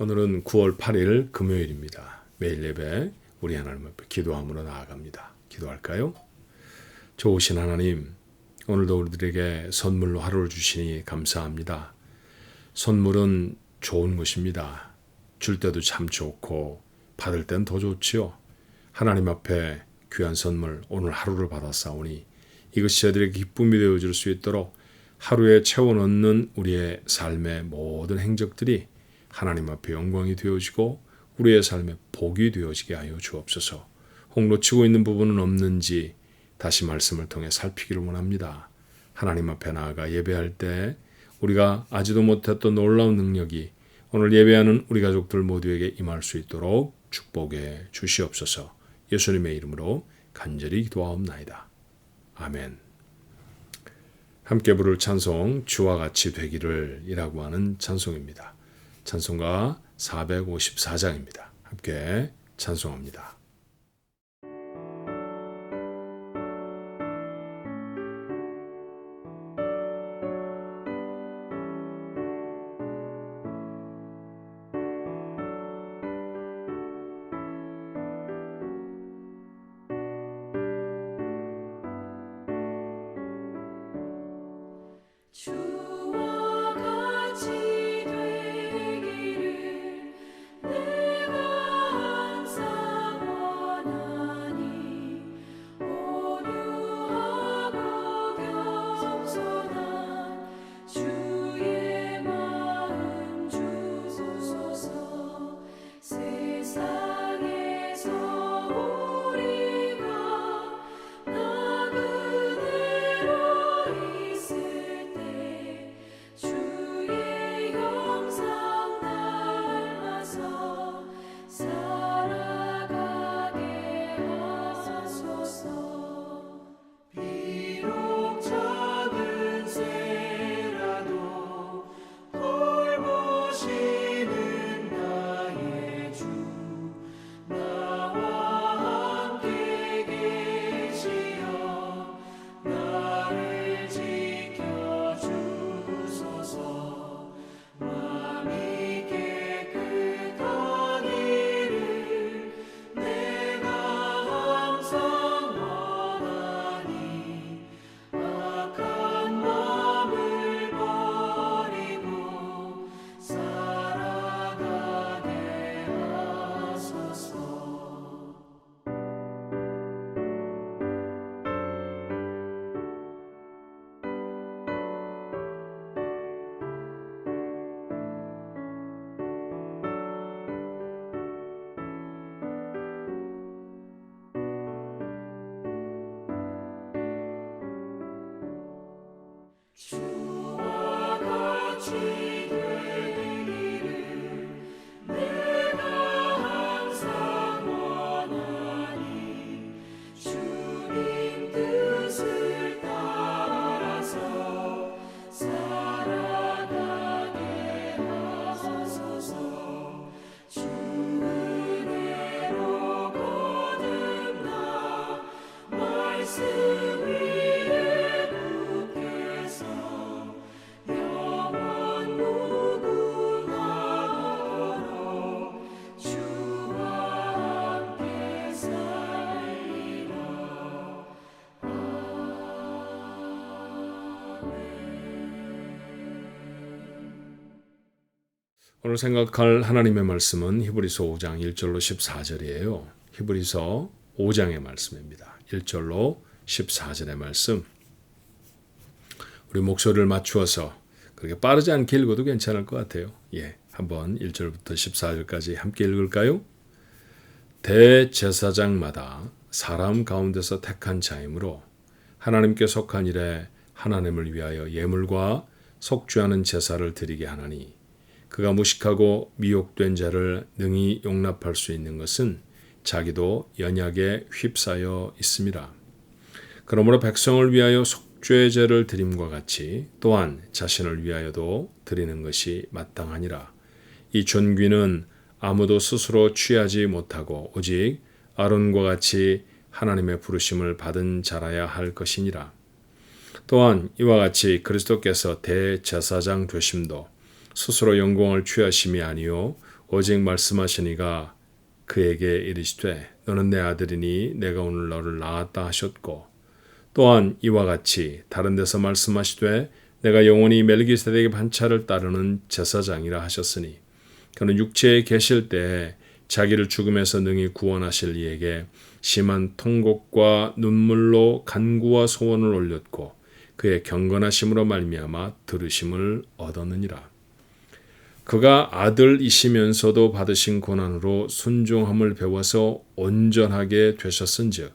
오늘은 9월 8일 금요일입니다. 매일 예배 우리 하나님 앞에 기도함으로 나아갑니다. 기도할까요? 좋으신 하나님, 오늘도 우리들에게 선물로 하루를 주시니 감사합니다. 선물은 좋은 것입니다. 줄 때도 참 좋고 받을 땐 더 좋지요. 하나님 앞에 귀한 선물 오늘 하루를 받았사오니 이것이 저희들에게 기쁨이 되어줄 수 있도록 하루에 채워 넣는 우리의 삶의 모든 행적들이 하나님 앞에 영광이 되어지고 우리의 삶에 복이 되어지게 하여 주옵소서. 혹 놓치고 있는 부분은 없는지 다시 말씀을 통해 살피기를 원합니다. 하나님 앞에 나아가 예배할 때 우리가 아지도 못했던 놀라운 능력이 오늘 예배하는 우리 가족들 모두에게 임할 수 있도록 축복해 주시옵소서. 예수님의 이름으로 간절히 기도하옵나이다. 아멘. 함께 부를 찬송 주와 같이 되기를 이라고 하는 찬송입니다. 찬송가 454장입니다. 함께 찬송합니다. 주와 같이 되기를 내가 항상 원하니 온유하고 겸손한 주의 마음 주소서. 세상에서 우리가 나 그대로 있을 주의 형상 닮아서 살아가게 하소서. 비록 작은 새라도 돌보시는 나의 주 나와 함께 계시어 나를 지켜주소서. 마음이 깨끗한 일을 내가 항상 원하니 악한 마음을 버리고 살아가게 하소서. 주와 같이 되기를 내가 항상 원하니 주님 뜻을 따라서 살아가게 하소서. 주 은혜로 거듭나 말씀 위에 붙겠어. 영원 무궁하도록 주와 함께 살리라. 오늘 생각할 하나님의 말씀은 히브리서 5장 1절로 14절이에요. 히브리서 5장의 말씀입니다. 1절로 14절의 말씀. 우리 목소리를 맞추어서 그렇게 빠르지 않게 읽어도 괜찮을 것 같아요. 한번 1절부터 14절까지 함께 읽을까요? 대제사장마다 사람 가운데서 택한 자이므로 하나님께 속한 일에 하나님을 위하여 예물과 속죄하는 제사를 드리게 하나니 그가 무식하고 미혹된 자를 능히 용납할 수 있는 것은 자기도 연약에 휩싸여 있습니다. 그러므로 백성을 위하여 속죄제를 드림과 같이 또한 자신을 위하여도 드리는 것이 마땅하니라. 이 존귀는 아무도 스스로 취하지 못하고 오직 아론과 같이 하나님의 부르심을 받은 자라야 할 것이니라. 또한 이와 같이 그리스도께서 대제사장 되심도 스스로 영광을 취하심이 아니요 오직 말씀하시니가 그에게 이르시되 너는 내 아들이니 내가 오늘 너를 낳았다 하셨고 또한 이와 같이 다른 데서 말씀하시되 내가 영원히 멜기세덱의 반차를 따르는 제사장이라 하셨으니 그는 육체에 계실 때에 자기를 죽음에서 능히 구원하실 이에게 심한 통곡과 눈물로 간구와 소원을 올렸고 그의 경건하심으로 말미암아 들으심을 얻었느니라. 그가 아들이시면서도 받으신 고난으로 순종함을 배워서 온전하게 되셨은즉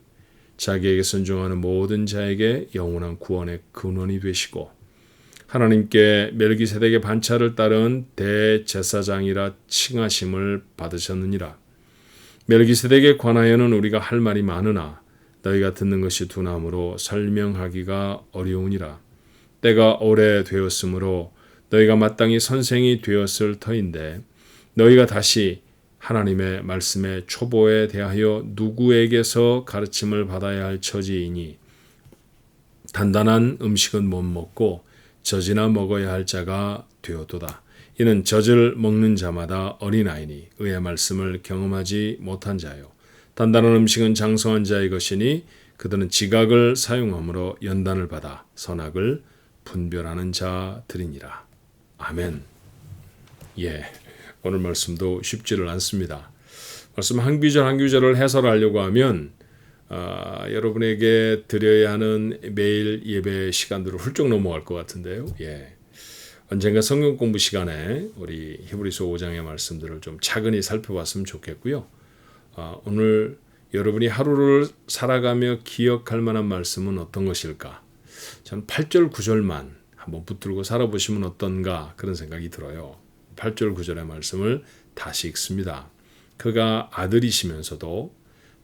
자기에게 순종하는 모든 자에게 영원한 구원의 근원이 되시고 하나님께 멜기세덱의 반차를 따른 대제사장이라 칭하심을 받으셨느니라. 멜기세덱에 관하여는 우리가 할 말이 많으나 너희가 듣는 것이 두나무로 설명하기가 어려우니라. 때가 오래되었으므로 너희가 마땅히 선생이 되었을 터인데 너희가 다시 하나님의 말씀의 초보에 대하여 누구에게서 가르침을 받아야 할 처지이니 단단한 음식은 못 먹고 젖이나 먹어야 할 자가 되었도다. 이는 젖을 먹는 자마다 어린아이니 의의 말씀을 경험하지 못한 자요. 단단한 음식은 장성한 자의 것이니 그들은 지각을 사용함으로 연단을 받아 선악을 분별하는 자들이니라. 아멘. 오늘 말씀도 쉽지를 않습니다. 말씀 한 구절 한 구절을 해설하려고 하면 여러분에게 드려야 하는 매일 예배 시간들을 훌쩍 넘어갈 것 같은데요. 언젠가 성경 공부 시간에 우리 히브리서 5장의 말씀들을 좀 차근히 살펴봤으면 좋겠고요. 오늘 여러분이 하루를 살아가며 기억할 만한 말씀은 어떤 것일까? 저는 8절 9절만 한번 붙들고 살아보시면 어떤가 그런 생각이 들어요. 8절 9절의 말씀을 다시 읽습니다. 그가 아들이시면서도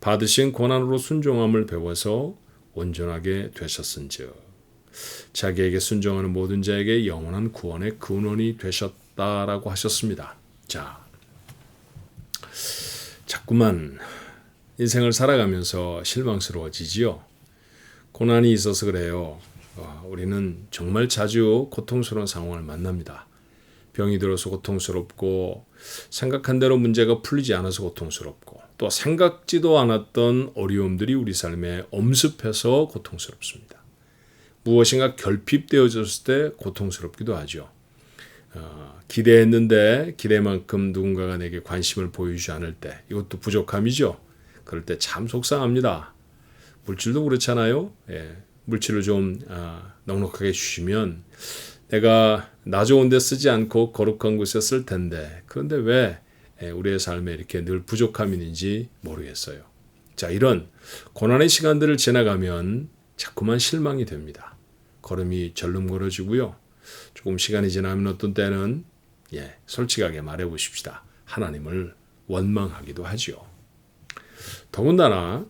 받으신 고난으로 순종함을 배워서 온전하게 되셨은즉 자기에게 순종하는 모든 자에게 영원한 구원의 근원이 되셨다라고 하셨습니다. 자꾸만 인생을 살아가면서 실망스러워지지요. 고난이 있어서 그래요. 우리는 정말 자주 고통스러운 상황을 만납니다. 병이 들어서 고통스럽고 생각한 대로 문제가 풀리지 않아서 고통스럽고 또 생각지도 않았던 어려움들이 우리 삶에 엄습해서 고통스럽습니다. 무엇인가 결핍되어졌을 때 고통스럽기도 하죠. 기대했는데 기대만큼 누군가가 내게 관심을 보여주지 않을 때 이것도 부족함이죠. 그럴 때 참 속상합니다. 물질도 그렇잖아요. 물질을 좀 넉넉하게 주시면 내가 나 좋은 데 쓰지 않고 거룩한 곳에 쓸 텐데 그런데 왜 우리의 삶에 이렇게 늘 부족함이 있는지 모르겠어요. 이런 고난의 시간들을 지나가면 자꾸만 실망이 됩니다. 걸음이 절름거려지고요. 조금 시간이 지나면 어떤 때는 솔직하게 말해보십시다. 하나님을 원망하기도 하죠. 더군다나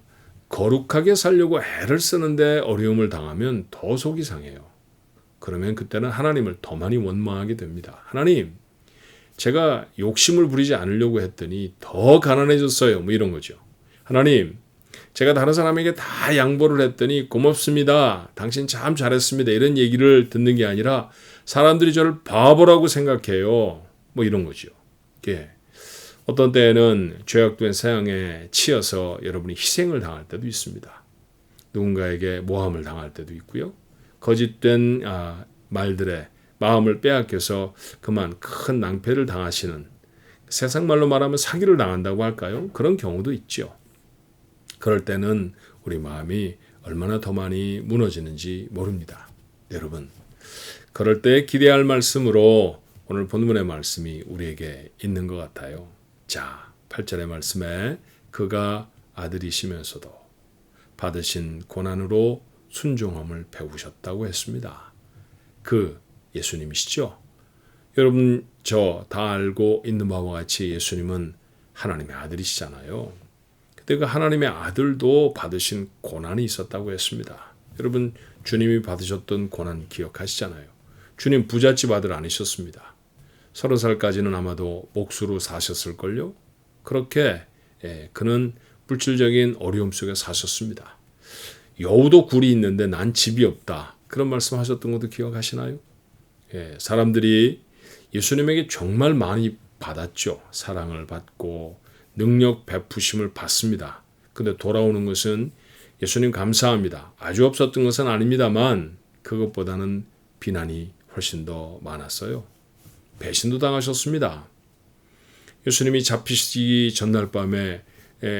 거룩하게 살려고 애를 쓰는데 어려움을 당하면 더 속이 상해요. 그러면 그때는 하나님을 더 많이 원망하게 됩니다. 하나님, 제가 욕심을 부리지 않으려고 했더니 더 가난해졌어요. 이런 거죠. 하나님, 제가 다른 사람에게 다 양보를 했더니 고맙습니다. 당신 참 잘했습니다. 이런 얘기를 듣는 게 아니라 사람들이 저를 바보라고 생각해요. 이런 거죠. 어떤 때에는 죄악된 세상에 치여서 여러분이 희생을 당할 때도 있습니다. 누군가에게 모함을 당할 때도 있고요. 거짓된 말들에 마음을 빼앗겨서 그만 큰 낭패를 당하시는 세상 말로 말하면 사기를 당한다고 할까요? 그런 경우도 있죠. 그럴 때는 우리 마음이 얼마나 더 많이 무너지는지 모릅니다. 여러분, 그럴 때 기대할 말씀으로 오늘 본문의 말씀이 우리에게 있는 것 같아요. 8절의 말씀에 그가 아들이시면서도 받으신 고난으로 순종함을 배우셨다고 했습니다. 그 예수님이시죠? 여러분 저 다 알고 있는 바와 같이 예수님은 하나님의 아들이시잖아요. 그때 그 하나님의 아들도 받으신 고난이 있었다고 했습니다. 여러분 주님이 받으셨던 고난 기억하시잖아요. 주님 부잣집 아들 아니셨습니다. 30살까지는 아마도 목수로 사셨을걸요. 그렇게 그는 물질적인 어려움 속에 사셨습니다. 여우도 굴이 있는데 난 집이 없다. 그런 말씀하셨던 것도 기억하시나요? 사람들이 예수님에게 정말 많이 받았죠. 사랑을 받고 능력 베푸심을 받습니다. 근데 돌아오는 것은 예수님 감사합니다. 아주 없었던 것은 아닙니다만 그것보다는 비난이 훨씬 더 많았어요. 배신도 당하셨습니다. 예수님이 잡히시기 전날 밤에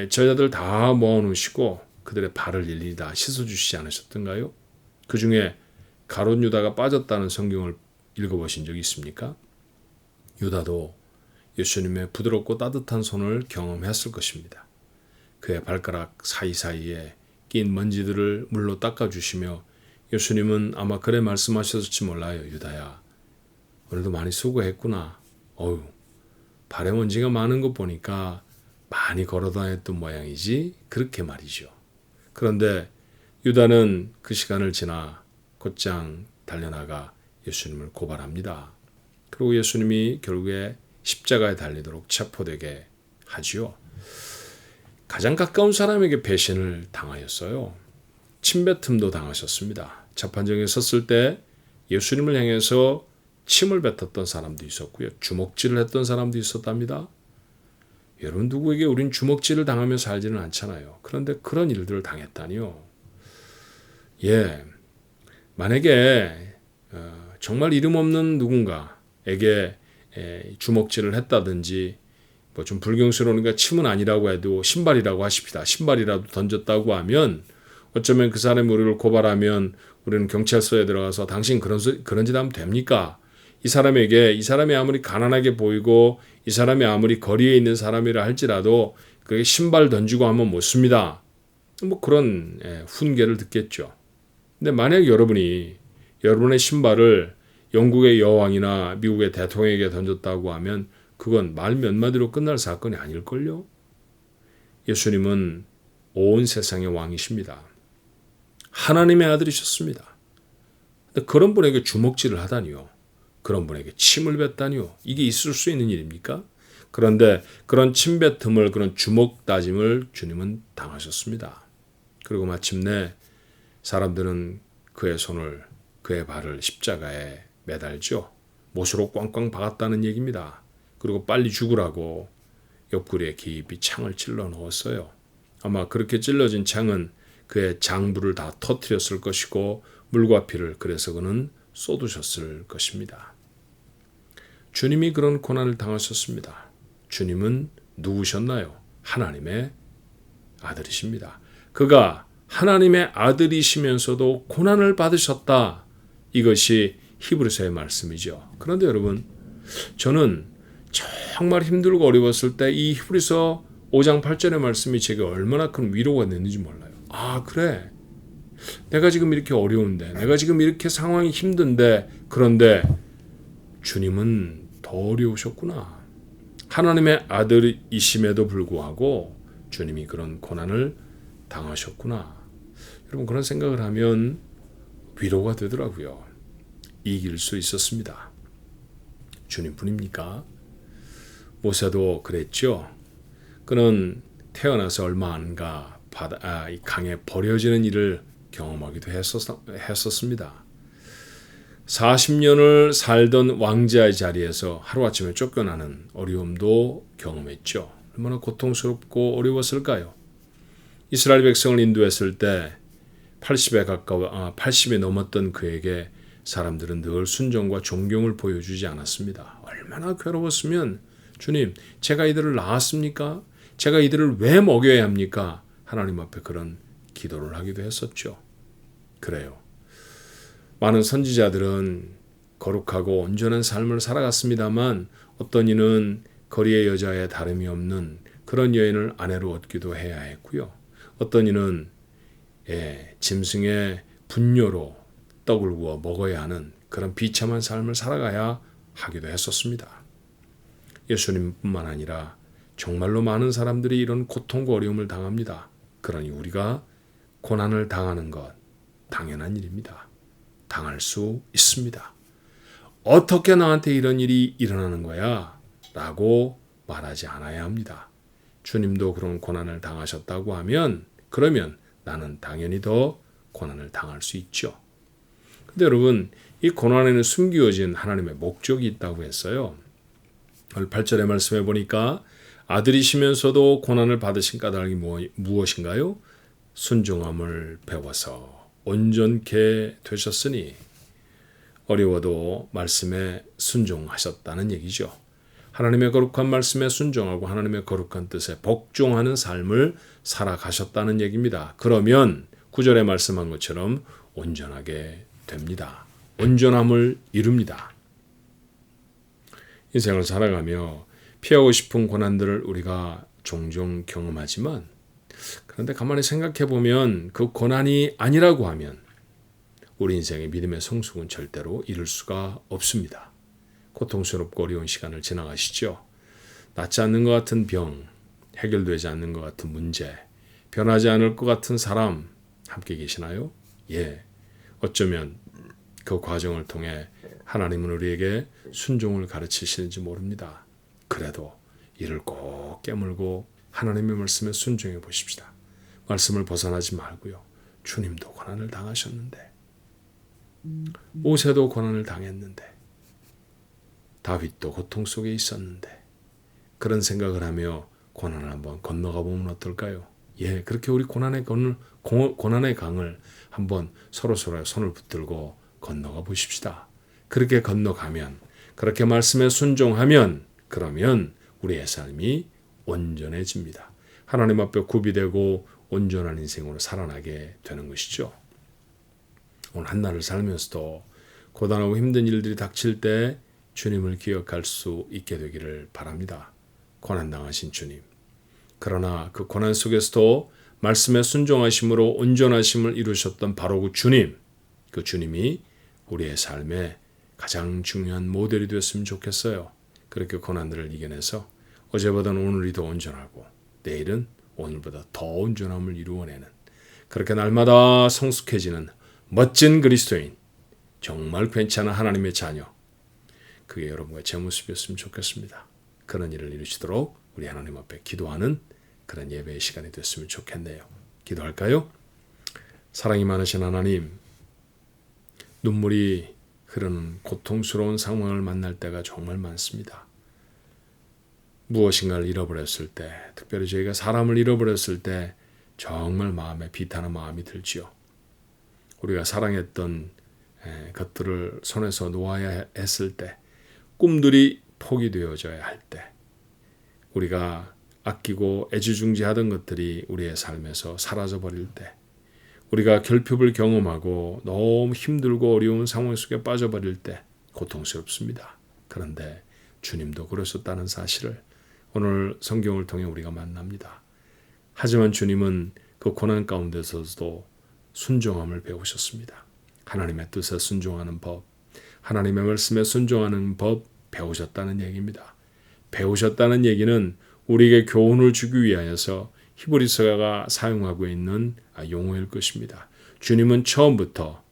제자들 다 모아놓으시고 그들의 발을 일일이 다 씻어주시지 않으셨던가요? 그 중에 가룟 유다가 빠졌다는 성경을 읽어보신 적이 있습니까? 유다도 예수님의 부드럽고 따뜻한 손을 경험했을 것입니다. 그의 발가락 사이사이에 낀 먼지들을 물로 닦아주시며 예수님은 아마 그래 말씀하셨을지 몰라요. 유다야, 오늘도 많이 수고했구나. 어휴, 발에 먼지가 많은 것 보니까 많이 걸어다녔던 모양이지. 그렇게 말이죠. 그런데 유다는 그 시간을 지나 곧장 달려나가 예수님을 고발합니다. 그리고 예수님이 결국에 십자가에 달리도록 체포되게 하지요. 가장 가까운 사람에게 배신을 당하였어요. 침뱉음도 당하셨습니다. 재판정에 섰을 때 예수님을 향해서 침을 뱉었던 사람도 있었고요. 주먹질을 했던 사람도 있었답니다. 여러분, 누구에게 우린 주먹질을 당하며 살지는 않잖아요. 그런데 그런 일들을 당했다니요. 만약에 정말 이름 없는 누군가에게 주먹질을 했다든지 뭐 좀 불경스러우니까 침은 아니라고 해도 신발이라고 하십시다. 신발이라도 던졌다고 하면 어쩌면 그 사람이 우리를 고발하면 우리는 경찰서에 들어가서 당신 그런 짓 하면 됩니까? 이 사람이 아무리 가난하게 보이고 이 사람이 아무리 거리에 있는 사람이라 할지라도 그게 신발 던지고 하면 못 씁니다. 뭐 그런 훈계를 듣겠죠. 근데 만약 여러분이 여러분의 신발을 영국의 여왕이나 미국의 대통령에게 던졌다고 하면 그건 말 몇 마디로 끝날 사건이 아닐걸요? 예수님은 온 세상의 왕이십니다. 하나님의 아들이셨습니다. 근데 그런 분에게 주먹질을 하다니요. 그런 분에게 침을 뱉다니요. 이게 있을 수 있는 일입니까? 그런데 그런 침뱉음을, 그런 주먹 다짐을 주님은 당하셨습니다. 그리고 마침내 사람들은 그의 손을, 그의 발을 십자가에 매달죠. 못으로 꽝꽝 박았다는 얘기입니다. 그리고 빨리 죽으라고 옆구리에 깊이 창을 찔러 넣었어요. 아마 그렇게 찔러진 창은 그의 장부를 다 터뜨렸을 것이고 물과 피를 그래서 그는 쏟으셨을 것입니다. 주님이 그런 고난을 당하셨습니다. 주님은 누구셨나요? 하나님의 아들이십니다. 그가 하나님의 아들이시면서도 고난을 받으셨다. 이것이 히브리서의 말씀이죠. 그런데 여러분, 저는 정말 힘들고 어려웠을 때 이 히브리서 5장 8절의 말씀이 제게 얼마나 큰 위로가 됐는지 몰라요. 아, 그래. 내가 지금 이렇게 어려운데, 내가 지금 이렇게 상황이 힘든데, 그런데 주님은 더 어려우셨구나. 하나님의 아들이심에도 불구하고 주님이 그런 고난을 당하셨구나. 여러분, 그런 생각을 하면 위로가 되더라고요. 이길 수 있었습니다. 주님뿐입니까? 모세도 그랬죠. 그는 태어나서 얼마 안 가 이 강에 버려지는 일을 경험하기도 했었습니다. 40년을 살던 왕자의 자리에서 하루아침에 쫓겨나는 어려움도 경험했죠. 얼마나 고통스럽고 어려웠을까요? 이스라엘 백성을 인도했을 때 80이 넘었던 그에게 사람들은 늘 순종과 존경을 보여주지 않았습니다. 얼마나 괴로웠으면 주님, 제가 이들을 낳았습니까? 제가 이들을 왜 먹여야 합니까? 하나님 앞에 그런 기도를 하기도 했었죠. 그래요. 많은 선지자들은 거룩하고 온전한 삶을 살아갔습니다만 어떤 이는 거리의 여자에 다름이 없는 그런 여인을 아내로 얻기도 해야 했고요. 어떤 이는 짐승의 분뇨로 떡을 구워 먹어야 하는 그런 비참한 삶을 살아가야 하기도 했었습니다. 예수님뿐만 아니라 정말로 많은 사람들이 이런 고통과 어려움을 당합니다. 그러니 우리가 고난을 당하는 것 당연한 일입니다. 당할 수 있습니다. 어떻게 나한테 이런 일이 일어나는 거야? 라고 말하지 않아야 합니다. 주님도 그런 고난을 당하셨다고 하면 그러면 나는 당연히 더 고난을 당할 수 있죠. 근데 여러분, 이 고난에는 숨겨진 하나님의 목적이 있다고 했어요. 오늘 8절의 말씀해 보니까 아들이시면서도 고난을 받으신 까닭이 무엇인가요? 순종함을 배워서 온전케 되셨으니 어려워도 말씀에 순종하셨다는 얘기죠. 하나님의 거룩한 말씀에 순종하고 하나님의 거룩한 뜻에 복종하는 삶을 살아가셨다는 얘기입니다. 그러면 9절에 말씀한 것처럼 온전하게 됩니다. 온전함을 이룹니다. 인생을 살아가며 피하고 싶은 고난들을 우리가 종종 경험하지만 그런데 가만히 생각해 보면 그 고난이 아니라고 하면 우리 인생의 믿음의 성숙은 절대로 이룰 수가 없습니다. 고통스럽고 어려운 시간을 지나가시죠. 낫지 않는 것 같은 병, 해결되지 않는 것 같은 문제, 변하지 않을 것 같은 사람 함께 계시나요? 예. 어쩌면 그 과정을 통해 하나님은 우리에게 순종을 가르치시는지 모릅니다. 그래도 이를 꼭 깨물고 하나님의 말씀에 순종해 보십시다. 말씀을 벗어나지 말고요. 주님도 고난을 당하셨는데 모세도 고난을 당했는데 다윗도 고통 속에 있었는데 그런 생각을 하며 고난을 한번 건너가 보면 어떨까요? 예, 그렇게 우리 고난의 강을 한번 서로서로 손을 붙들고 건너가 보십시다. 그렇게 건너가면 그렇게 말씀에 순종하면 그러면 우리의 삶이 온전해집니다. 하나님 앞에 구비되고 온전한 인생으로 살아나게 되는 것이죠. 오늘 한날을 살면서도 고단하고 힘든 일들이 닥칠 때 주님을 기억할 수 있게 되기를 바랍니다. 고난당하신 주님. 그러나 그 고난 속에서도 말씀에 순종하심으로 온전하심을 이루셨던 바로 그 주님. 그 주님이 우리의 삶에 가장 중요한 모델이 되었으면 좋겠어요. 그렇게 고난들을 이겨내서 어제보다는 오늘이 더 온전하고 내일은 오늘보다 더 온전함을 이루어내는 그렇게 날마다 성숙해지는 멋진 그리스도인, 정말 괜찮은 하나님의 자녀, 그게 여러분과 제 모습이었으면 좋겠습니다. 그런 일을 이루시도록 우리 하나님 앞에 기도하는 그런 예배의 시간이 됐으면 좋겠네요. 기도할까요? 사랑이 많으신 하나님, 눈물이 흐르는 고통스러운 상황을 만날 때가 정말 많습니다. 무엇인가를 잃어버렸을 때, 특별히 저희가 사람을 잃어버렸을 때 정말 마음에 비탄한 마음이 들지요. 우리가 사랑했던 것들을 손에서 놓아야 했을 때, 꿈들이 포기되어져야 할 때, 우리가 아끼고 애지중지하던 것들이 우리의 삶에서 사라져버릴 때, 우리가 결핍을 경험하고 너무 힘들고 어려운 상황 속에 빠져버릴 때 고통스럽습니다. 그런데 주님도 그러셨다는 사실을 오늘 성경을 통해 우리가 만납니다. 하지만 주님은 그 고난 가운데서도 순종함을 배우셨습니다. 하나님의 뜻에 순종하는 법, 하나님의 말씀에 순종하는 법 배우셨다는 얘기입니다. 배우셨다는 얘기는 우리에게 교훈을 주기 위하여서 히브리서가 사용하고 있는 용어일 것입니다. 주님은 처음부터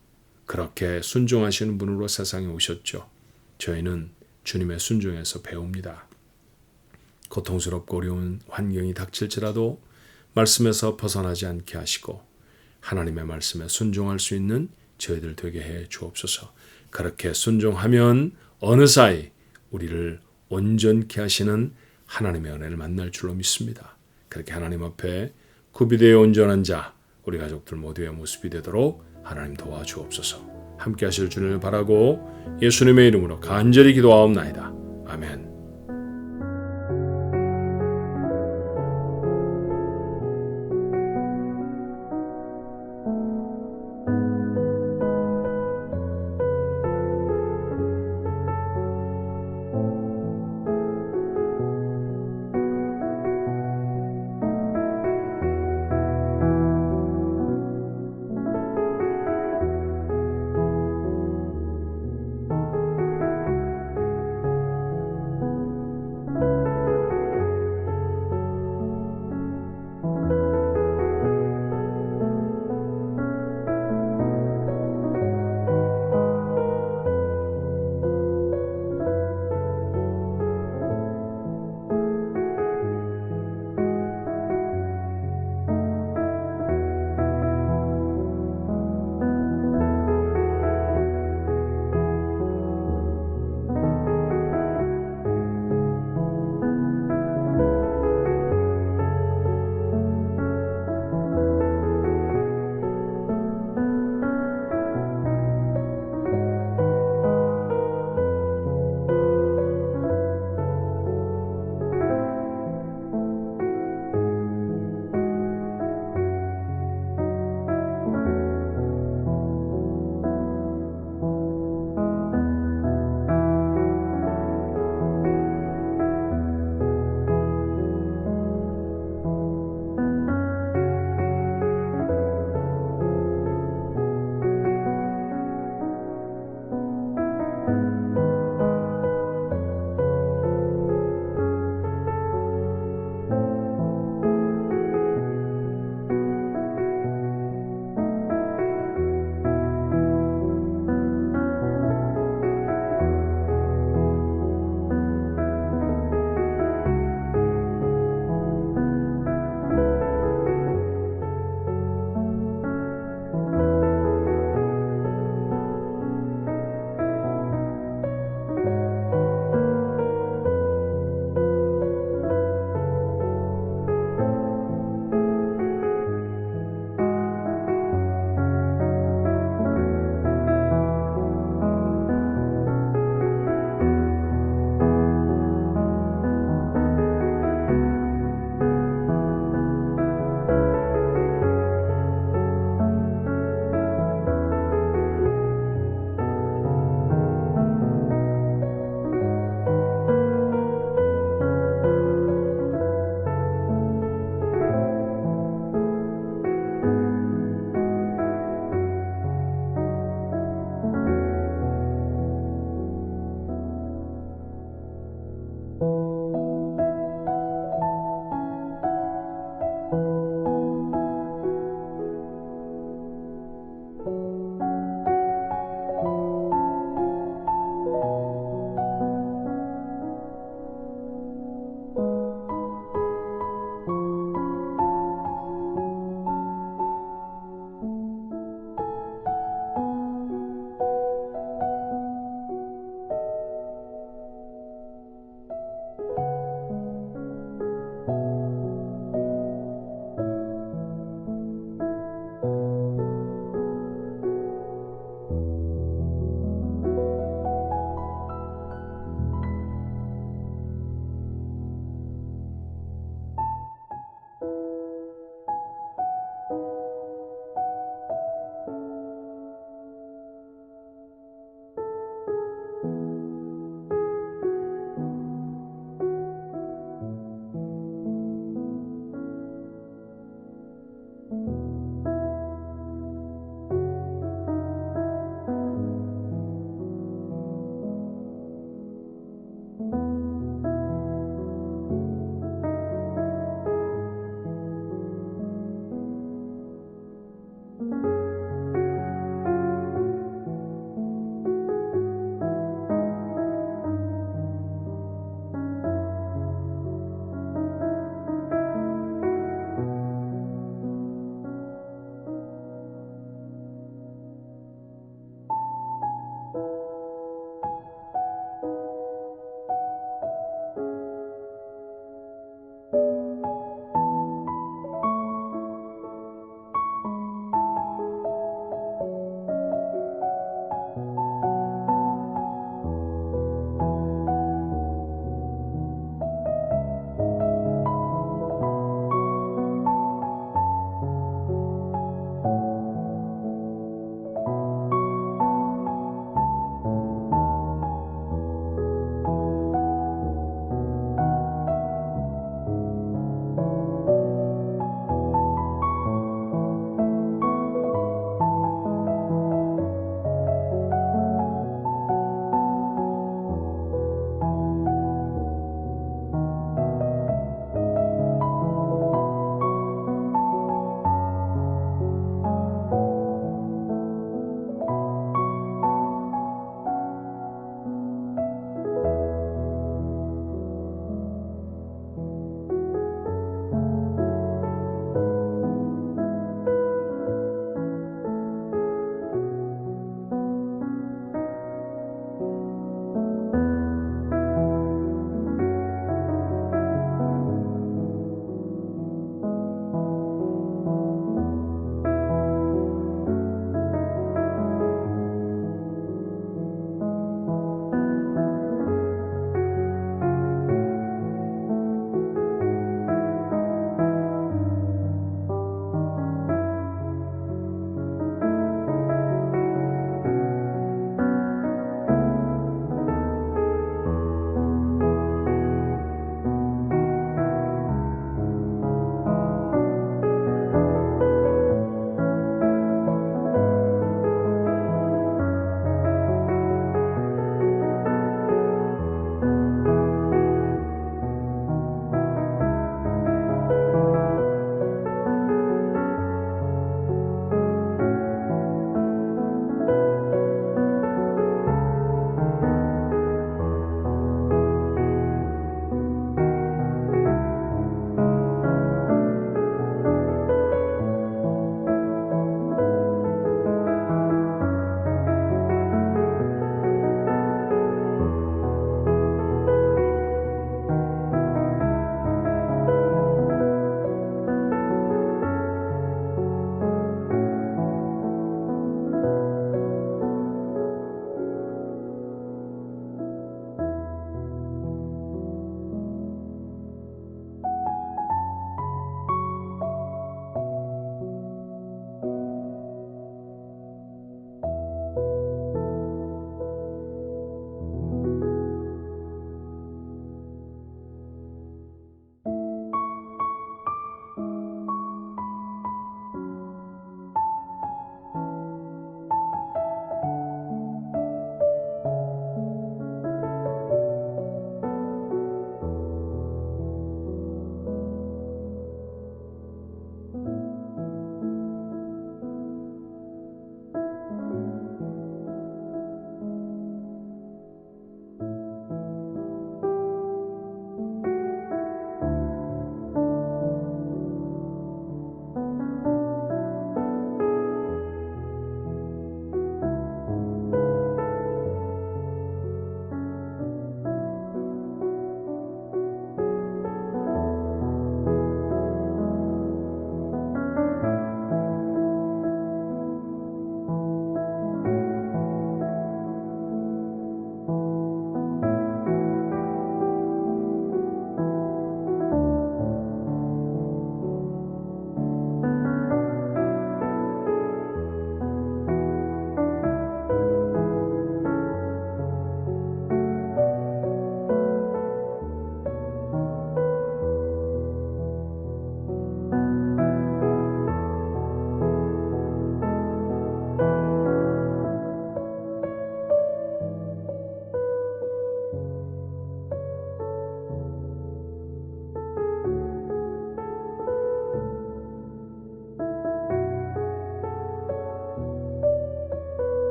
그렇게 순종하시는 분으로 세상에 오셨죠. 저희는 주님의 순종에서 배웁니다. 고통스럽고 어려운 환경이 닥칠지라도 말씀에서 벗어나지 않게 하시고 하나님의 말씀에 순종할 수 있는 저희들 되게 해 주옵소서. 그렇게 순종하면 어느 사이 우리를 온전케 하시는 하나님의 은혜를 만날 줄로 믿습니다. 그렇게 하나님 앞에 구비되어 온전한 자, 우리 가족들 모두의 모습이 되도록 하나님 도와주옵소서. 함께 하실 주님을 바라고 예수님의 이름으로 간절히 기도하옵나이다.